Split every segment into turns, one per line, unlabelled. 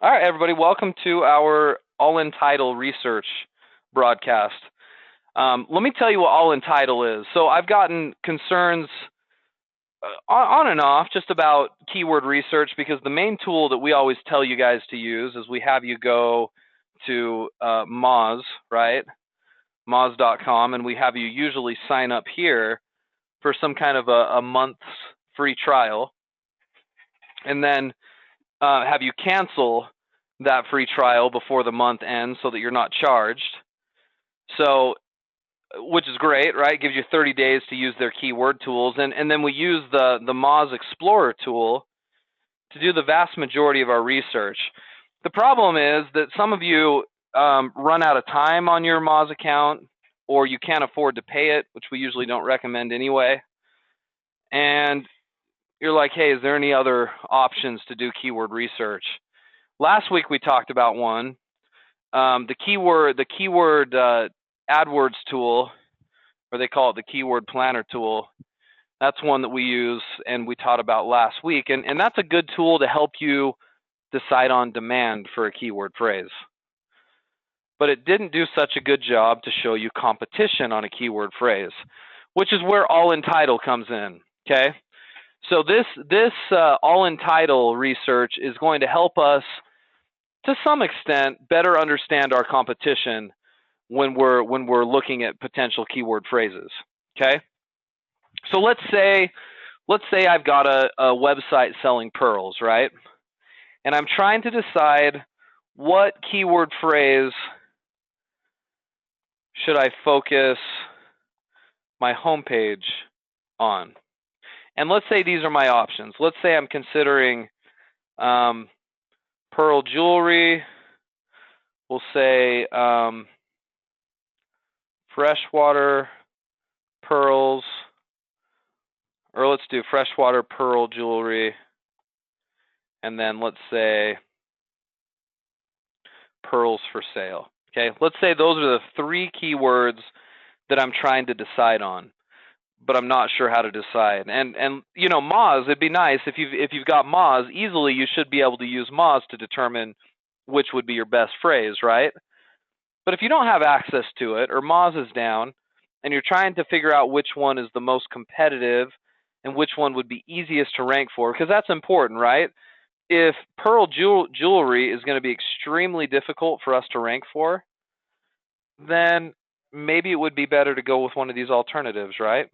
All right, everybody, welcome to our Allintitle research broadcast. Let me tell you what Allintitle is. So I've gotten concerns on and off just about keyword research because the main tool that we always tell you guys to use is we have you go to Moz, right? Moz.com, and we have you usually sign up here for some kind of a month's free trial, and then have you cancel that free trial before the month ends so that you're not charged. So, which is great, right? Gives you 30 days to use their keyword tools. And then we use the Moz Explorer tool to do the vast majority of our research. The problem is that some of you run out of time on your Moz account, or you can't afford to pay it, which we usually don't recommend anyway. And you're like, hey, is there any other options to do keyword research? Last week we talked about one, the keyword AdWords tool, or they call it the keyword planner tool. That's one that we use and we taught about last week, and that's a good tool to help you decide on demand for a keyword phrase. But it didn't do such a good job to show you competition on a keyword phrase, which is where Allintitle comes in. Okay, so this Allintitle research is going to help us, to some extent, better understand our competition when we're looking at potential keyword phrases. Okay, so let's say I've got a website selling pearls, right? And I'm trying to decide what keyword phrase should I focus my homepage on. And let's say these are my options. Let's say I'm considering pearl jewelry. We'll say freshwater pearls, or let's do freshwater pearl jewelry, and then let's say pearls for sale. Okay, let's say those are the three keywords that I'm trying to decide on, but I'm not sure how to decide. And you know, Moz, it'd be nice if you've got Moz, easily you should be able to use Moz to determine which would be your best phrase, right? But if you don't have access to it, or Moz is down, and you're trying to figure out which one is the most competitive and which one would be easiest to rank for, because that's important, right? If pearl jewelry is going to be extremely difficult for us to rank for, then maybe it would be better to go with one of these alternatives, right?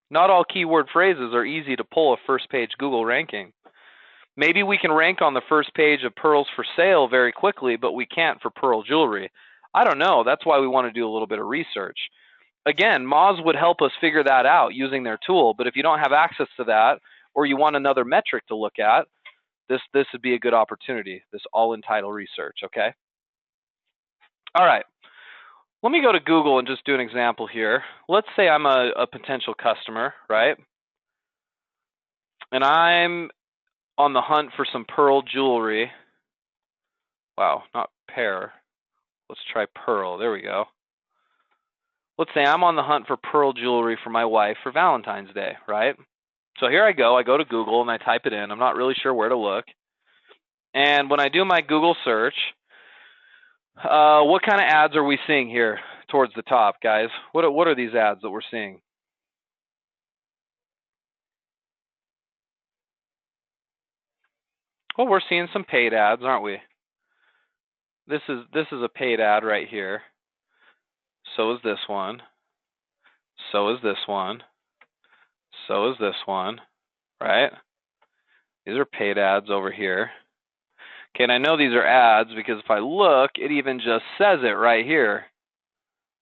Not all keyword phrases are easy to pull a first page Google ranking. Maybe we can rank on the first page of pearls for sale very quickly, but we can't for pearl jewelry. I don't know. That's why we want to do a little bit of research. Again, Moz would help us figure that out using their tool, but if you don't have access to that, or you want another metric to look at, this would be a good opportunity, this Allintitle research, okay? All right. Let me go to Google and just do an example here. Let's say I'm a potential customer, right? And I'm on the hunt for some pearl jewelry. Wow, not pear. Let's try pearl. There we go. Let's say I'm on the hunt for pearl jewelry for my wife for Valentine's Day, right? So here I go to Google and I type it in. I'm not really sure where to look. And when I do my Google search, what kind of ads are we seeing here towards the top, guys? What are these ads that we're seeing? Well, we're seeing some paid ads, aren't we? This is a paid ad right here. So is this one. So is this one. So is this one, right? These are paid ads over here. Okay, and I know these are ads because if I look, it even just says it right here,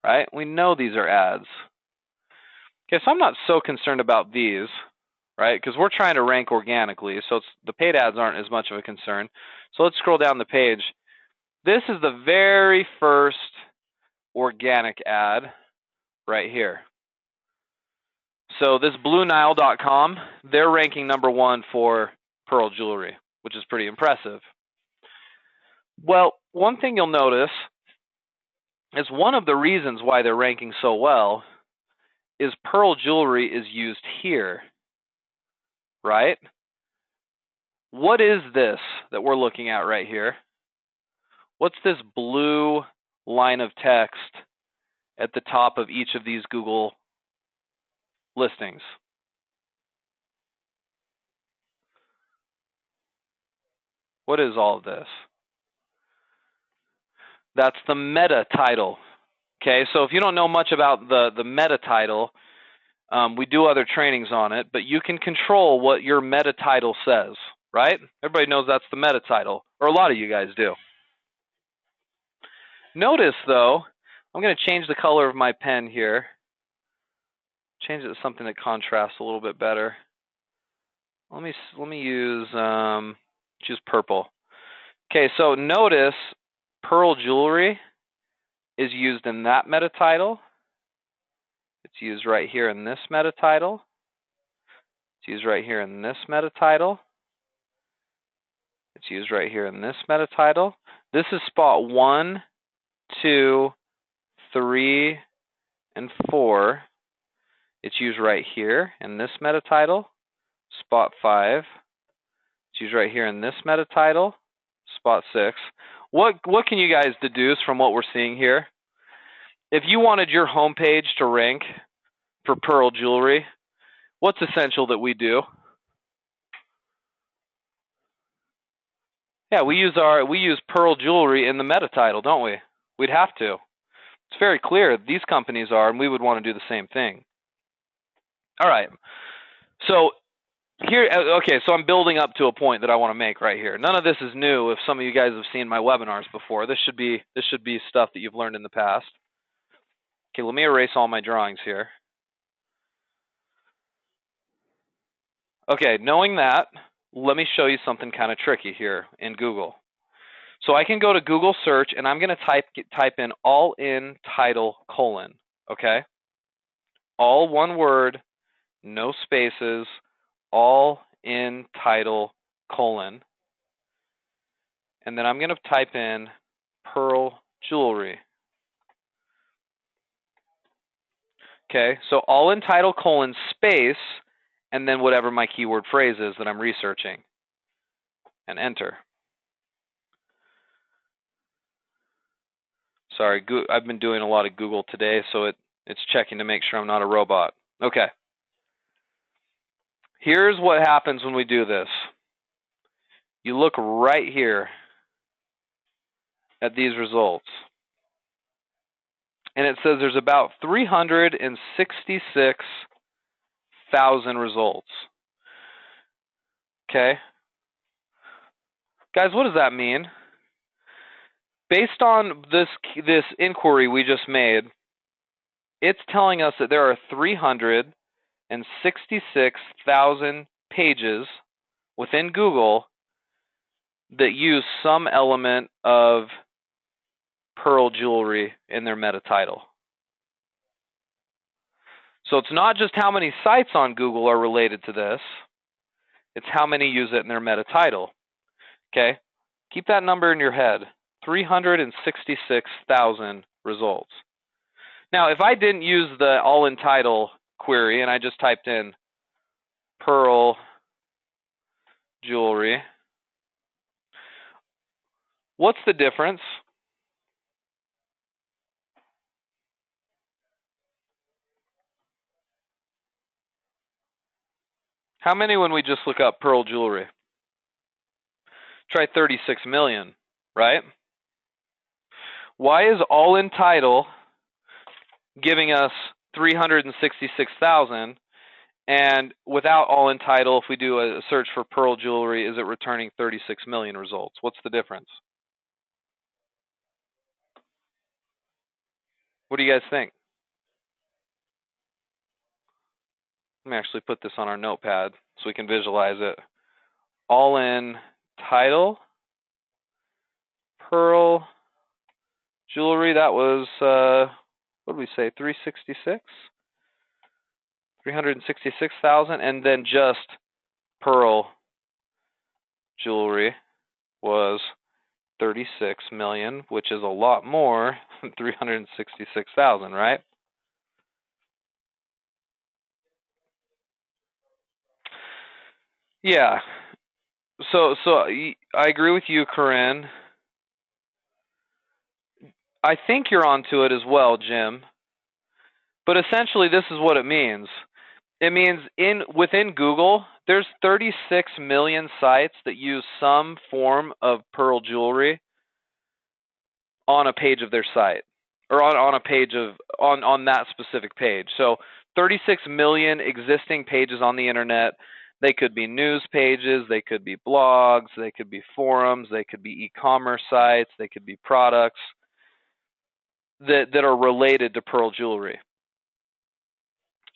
right? We know these are ads. Okay, so I'm not so concerned about these, right? Because we're trying to rank organically, so the paid ads aren't as much of a concern. So let's scroll down the page. This is the very first organic ad right here. So this BlueNile.com, they're ranking #1 for pearl jewelry, which is pretty impressive. Well, one thing you'll notice is one of the reasons why they're ranking so well is pearl jewelry is used here, right? What is this that we're looking at right here? What's this blue line of text at the top of each of these Google listings? What is all of this? That's the meta title. Okay, so if you don't know much about the meta title, we do other trainings on it, but you can control what your meta title says, right? Everybody knows that's the meta title, or a lot of you guys do. Notice, though, I'm going to change the color of my pen here. Change it to something that contrasts a little bit better. Let me use choose purple. Okay, so notice pearl jewelry is used in that meta title. It's used right here in this meta title. It's used right here in this meta title. It's used right here in this meta title. This is spot 1, 2, 3, and 4. It's used right here in this meta title. Spot 5. It's used right here in this meta title. Spot 6. What can you guys deduce from what we're seeing here? If you wanted your homepage to rank for pearl jewelry, what's essential that we do? Yeah, we use pearl jewelry in the meta title, don't we? We'd have to. It's very clear these companies are, and we would want to do the same thing. All right. So here, okay, so I'm building up to a point that I want to make right here. None of this is new. If some of you guys have seen my webinars before, this should be stuff that you've learned in the past. Okay, let me erase all my drawings here. Okay, knowing that, let me show you something kind of tricky here in Google. So I can go to Google search and I'm going to type in Allintitle : okay? All one word, no spaces, Allintitle : and then I'm going to type in pearl jewelry. Okay, so Allintitle : space, and then whatever my keyword phrase is that I'm researching, and enter. Sorry, I've been doing a lot of Google today, so it's checking to make sure I'm not a robot. Okay. Here's what happens when we do this. You look right here at these results. And it says there's about 366,000 results. Okay? Guys, what does that mean? Based on this inquiry we just made, it's telling us that there are 366,000 pages within Google that use some element of pearl jewelry in their meta title. So it's not just how many sites on Google are related to this, it's how many use it in their meta title. Okay? Keep that number in your head. 366,000 results. Now, if I didn't use the Allintitle query and I just typed in pearl jewelry, what's the difference? How many when we just look up pearl jewelry? Try 36 million, right? Why is Allintitle giving us 366,000, and without Allintitle, if we do a search for pearl jewelry, is it returning 36 million results? What's the difference? What do you guys think? Let me actually put this on our notepad so we can visualize it. Allintitle, pearl jewelry, that was, what did we say, 366,000, and then just pearl jewelry was 36 million, which is a lot more than 366,000, right? Yeah. I agree with you, Corinne. I think you're onto it as well, Jim. But essentially, this is what it means. It means within Google, there's 36 million sites that use some form of pearl jewelry on a page of their site, or on a page of on that specific page. So 36 million existing pages on the internet. They could be news pages, they could be blogs, they could be forums, they could be e-commerce sites, they could be products that are related to pearl jewelry.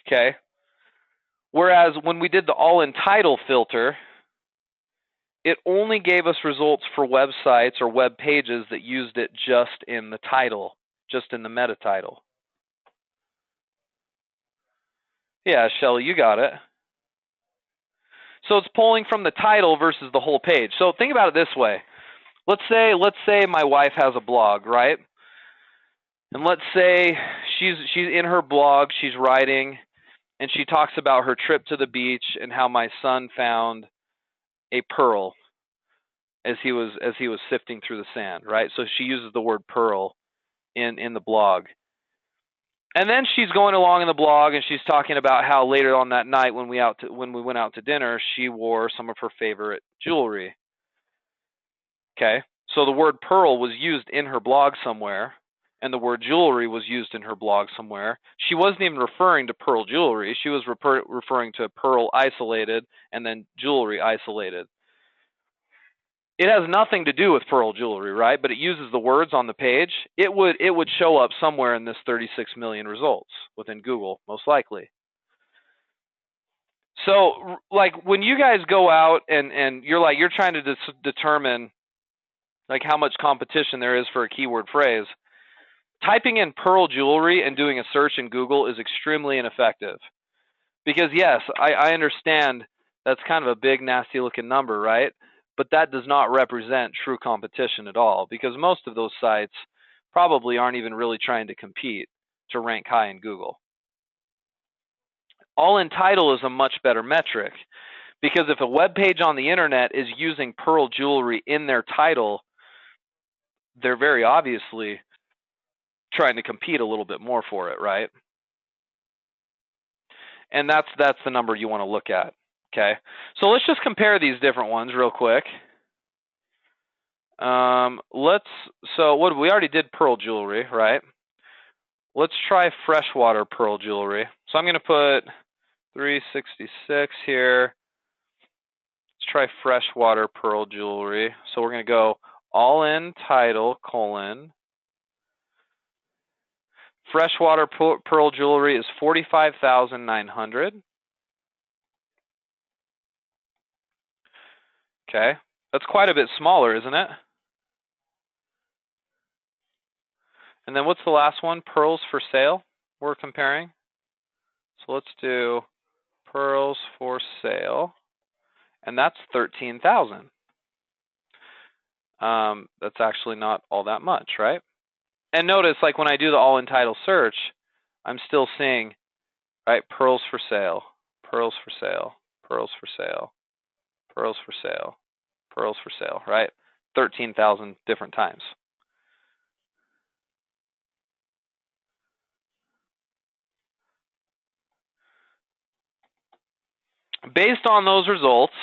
Okay? Whereas when we did the Allintitle filter, it only gave us results for websites or web pages that used it just in the title, just in the meta title. Yeah, Shelly, you got it. So it's pulling from the title versus the whole page. So think about it this way. Let's say my wife has a blog, right? And let's say she's in her blog, she's writing, and she talks about her trip to the beach and how my son found a pearl as he was sifting through the sand, right? So she uses the word pearl in the blog. And then she's going along in the blog and she's talking about how later on that night when we went out to dinner, she wore some of her favorite jewelry. Okay? So the word pearl was used in her blog somewhere, and the word jewelry was used in her blog somewhere. She wasn't even referring to pearl jewelry. She was referring to pearl isolated and then jewelry isolated. It has nothing to do with pearl jewelry, right? But it uses the words on the page. It would show up somewhere in this 36 million results within Google, most likely. So, like, when you guys go out and you're trying to determine like how much competition there is for a keyword phrase, typing in pearl jewelry and doing a search in Google is extremely ineffective. Because yes, I understand that's kind of a big, nasty looking number, right? But that does not represent true competition at all, because most of those sites probably aren't even really trying to compete to rank high in Google. Allintitle is a much better metric, because if a web page on the internet is using pearl jewelry in their title, they're very obviously trying to compete a little bit more for it, right? And that's the number you want to look at. Okay, so let's just compare these different ones real quick. So what we already did pearl jewelry, right? Let's try freshwater pearl jewelry. So I'm going to put 366 here. Let's try freshwater pearl jewelry. So we're going to go Allintitle : freshwater pearl jewelry is 45,900. Okay, that's quite a bit smaller, isn't it? And then what's the last one? Pearls for sale we're comparing. So let's do pearls for sale, and that's 13,000. That's actually not all that much, right? And notice, like when I do the Allintitle search, I'm still seeing, right, pearls for sale, pearls for sale, pearls for sale, pearls for sale, pearls for sale, right? 13,000 different times. Based on those results,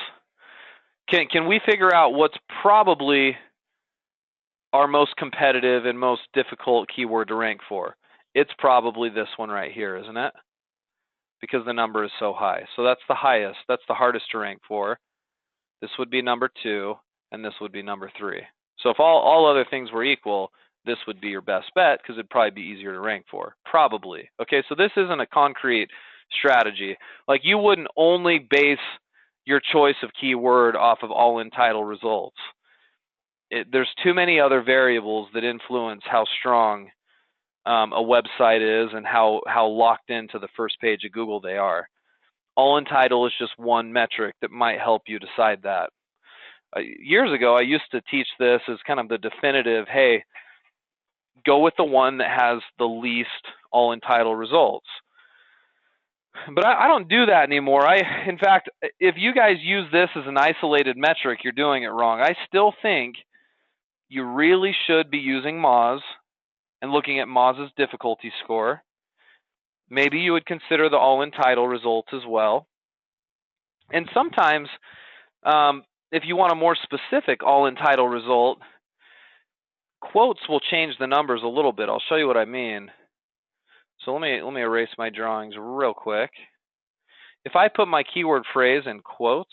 can we figure out what's probably our most competitive and most difficult keyword to rank for? It's probably this one right here, isn't it? Because the number is so high. So that's the highest. That's the hardest to rank for. This would be number 2, and this would be number 3. So if all other things were equal, this would be your best bet because it'd probably be easier to rank for. Probably. Okay, so this isn't a concrete strategy. Like, you wouldn't only base your choice of keyword off of Allintitle results. There's too many other variables that influence how strong a website is and how locked into the first page of Google they are. Allintitle is just one metric that might help you decide that. Years ago, I used to teach this as kind of the definitive, hey, go with the one that has the least Allintitle results. But I don't do that anymore. In fact, if you guys use this as an isolated metric, you're doing it wrong. I still think you really should be using Moz and looking at Moz's difficulty score. Maybe you would consider the all-in-title results as well. And sometimes, if you want a more specific all-in-title result, quotes will change the numbers a little bit. I'll show you what I mean. So let me erase my drawings real quick. If I put my keyword phrase in quotes,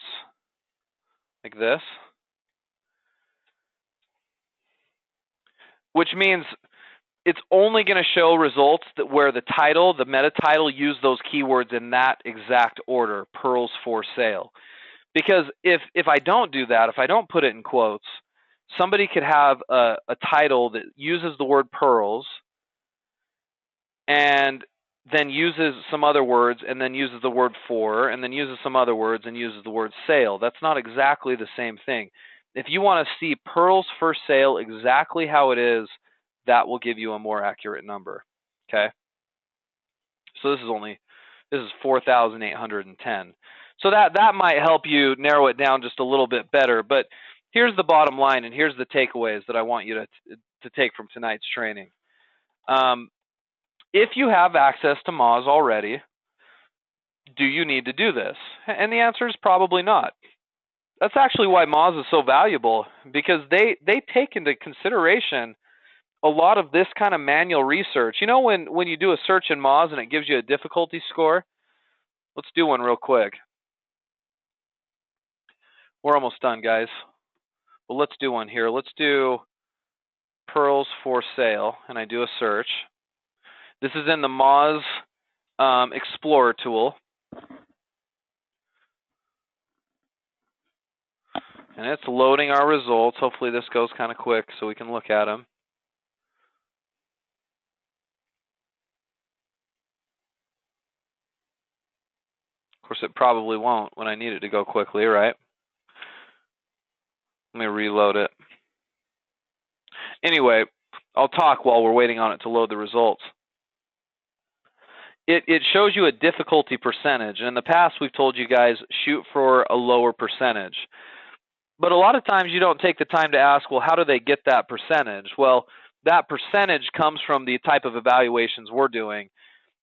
like this, which means it's only going to show results that where the title, the meta title, use those keywords in that exact order, pearls for sale. Because if I don't do that, if I don't put it in quotes, somebody could have a title that uses the word pearls and then uses some other words and then uses the word for and then uses some other words and uses the word sale. That's not exactly the same thing. If you want to see pearls for sale exactly how it is, that will give you a more accurate number. Okay? So this is 4,810. So that might help you narrow it down just a little bit better. But here's the bottom line, and here's the takeaways that I want you to take from tonight's training. If you have access to Moz already, do you need to do this? And the answer is probably not. That's actually why Moz is so valuable, because they take into consideration a lot of this kind of manual research. You know, when you do a search in Moz and it gives you a difficulty score? Let's do one real quick. We're almost done, guys. Well, let's do one here. Let's do pearls for sale, and I do a search. This is in the Moz Explorer tool. And it's loading our results. Hopefully this goes kind of quick so we can look at them. Of course, it probably won't when I need it to go quickly, right? Let me reload it. Anyway, I'll talk while we're waiting on it to load the results. It shows you a difficulty percentage. And in the past, we've told you guys, shoot for a lower percentage. But a lot of times you don't take the time to ask, well, how do they get that percentage? Well, that percentage comes from the type of evaluations we're doing.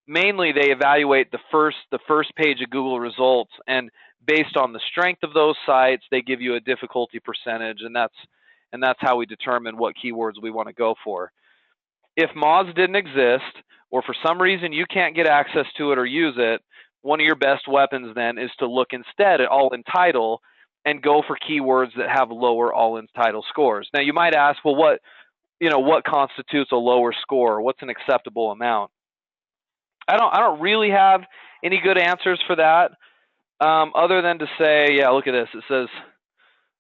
Mainly, they evaluate the first page of Google results, and based on the strength of those sites, they give you a difficulty percentage, and that's how we determine what keywords we want to go for. If Moz didn't exist, or for some reason you can't get access to it or use it, one of your best weapons then is to look instead at all-in-title and go for keywords that have lower all-in-title scores. Now you might ask, well, what constitutes a lower score? What's an acceptable amount? I don't really have any good answers for that, other than to say, yeah, look at this. It says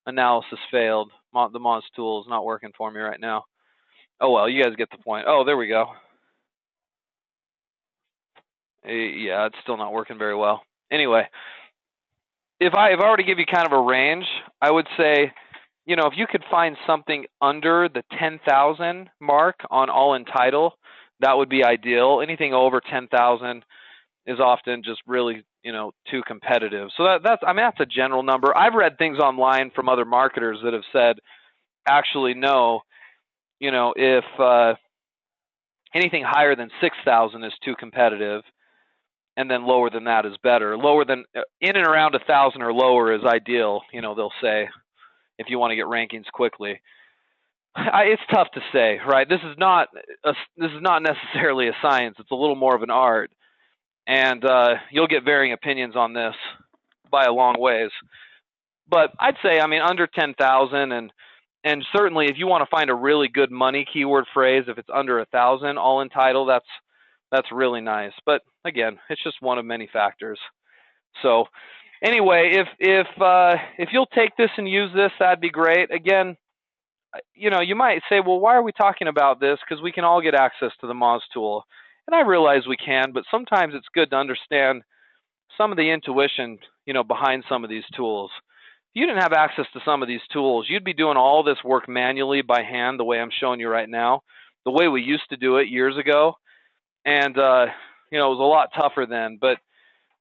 analysis failed. The Moz tool is not working for me right now. Oh well, you guys get the point. Oh, there we go. Yeah, it's still not working very well. Anyway, if I were to give you kind of a range, I would say, if you could find something under the 10,000 mark on all-in-title, that would be ideal. Anything over 10,000 is often just really, too competitive. So that's a general number. I've read things online from other marketers that have said, actually, no, if anything higher than 6,000 is too competitive, and then lower than that is better. Lower than in and around 1,000 or lower is ideal. They'll say, if you want to get rankings quickly. It's tough to say, right? This is not necessarily a science. It's a little more of an art, and you'll get varying opinions on this by a long ways. But I'd say, under 10,000, and certainly if you want to find a really good money keyword phrase, if it's under 1,000 all-in-title, that's really nice. But again, it's just one of many factors. So anyway, if you'll take this and use this, that'd be great. Again, you might say, well, why are we talking about this? Because we can all get access to the Moz tool. And I realize we can, but sometimes it's good to understand some of the intuition, behind some of these tools. If you didn't have access to some of these tools, you'd be doing all this work manually by hand the way I'm showing you right now, the way we used to do it years ago. And, it was a lot tougher then. But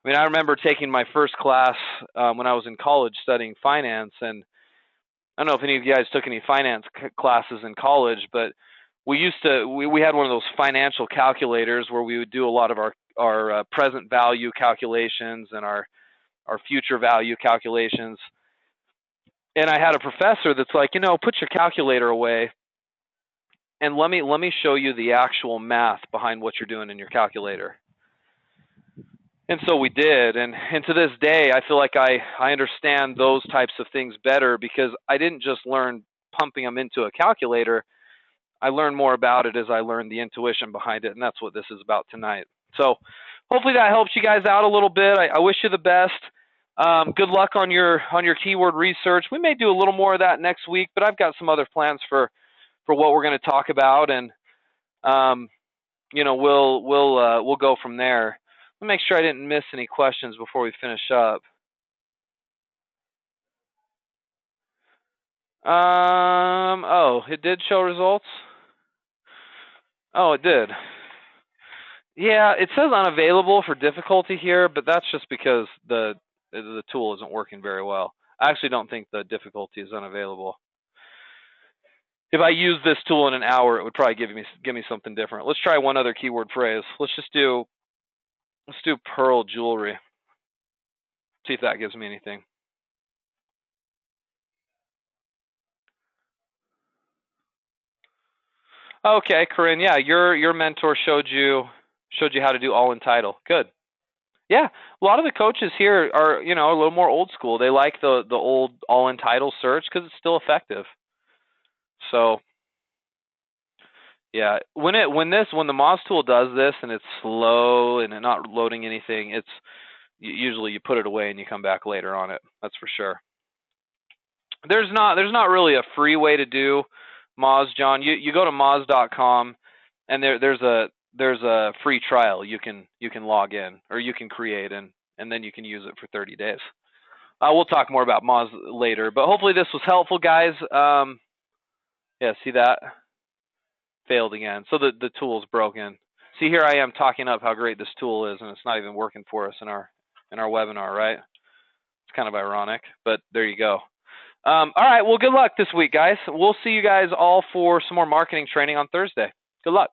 I mean, I remember taking my first class when I was in college studying finance, and I don't know if any of you guys took any finance classes in college, but we had one of those financial calculators where we would do a lot of our present value calculations and our future value calculations. And I had a professor that's like, put your calculator away and let me show you the actual math behind what you're doing in your calculator. And so we did, and to this day, I feel like I understand those types of things better because I didn't just learn pumping them into a calculator. I learned more about it as I learned the intuition behind it, and that's what this is about tonight. So hopefully that helps you guys out a little bit. I wish you the best. Good luck on your keyword research. We may do a little more of that next week, but I've got some other plans for what we're going to talk about, and we'll go from there. Let me make sure I didn't miss any questions before we finish up. Oh, it did show results? Oh, it did. Yeah, it says unavailable for difficulty here, but that's just because the tool isn't working very well. I actually don't think the difficulty is unavailable. If I use this tool in an hour, it would probably give me something different. Let's try one other keyword phrase. Let's do pearl jewelry. See if that gives me anything. Okay, Corinne. Yeah, your mentor showed you how to do Allintitle. Good. Yeah, a lot of the coaches here are a little more old school. They like the old Allintitle search because it's still effective. So yeah, when the Moz tool does this and it's slow and it's not loading anything, it's usually you put it away and you come back later on it. That's for sure. There's not really a free way to do Moz, John. You go to moz.com and there's a free trial you can log in or you can create and then you can use it for 30 days. We'll talk more about Moz later, but hopefully this was helpful, guys. Yeah, see that? Failed again. So the tool's broken. See, here I am talking up how great this tool is, and it's not even working for us in our webinar, right? It's kind of ironic, but there you go. All right, well, good luck this week, guys. We'll see you guys all for some more marketing training on Thursday. Good luck.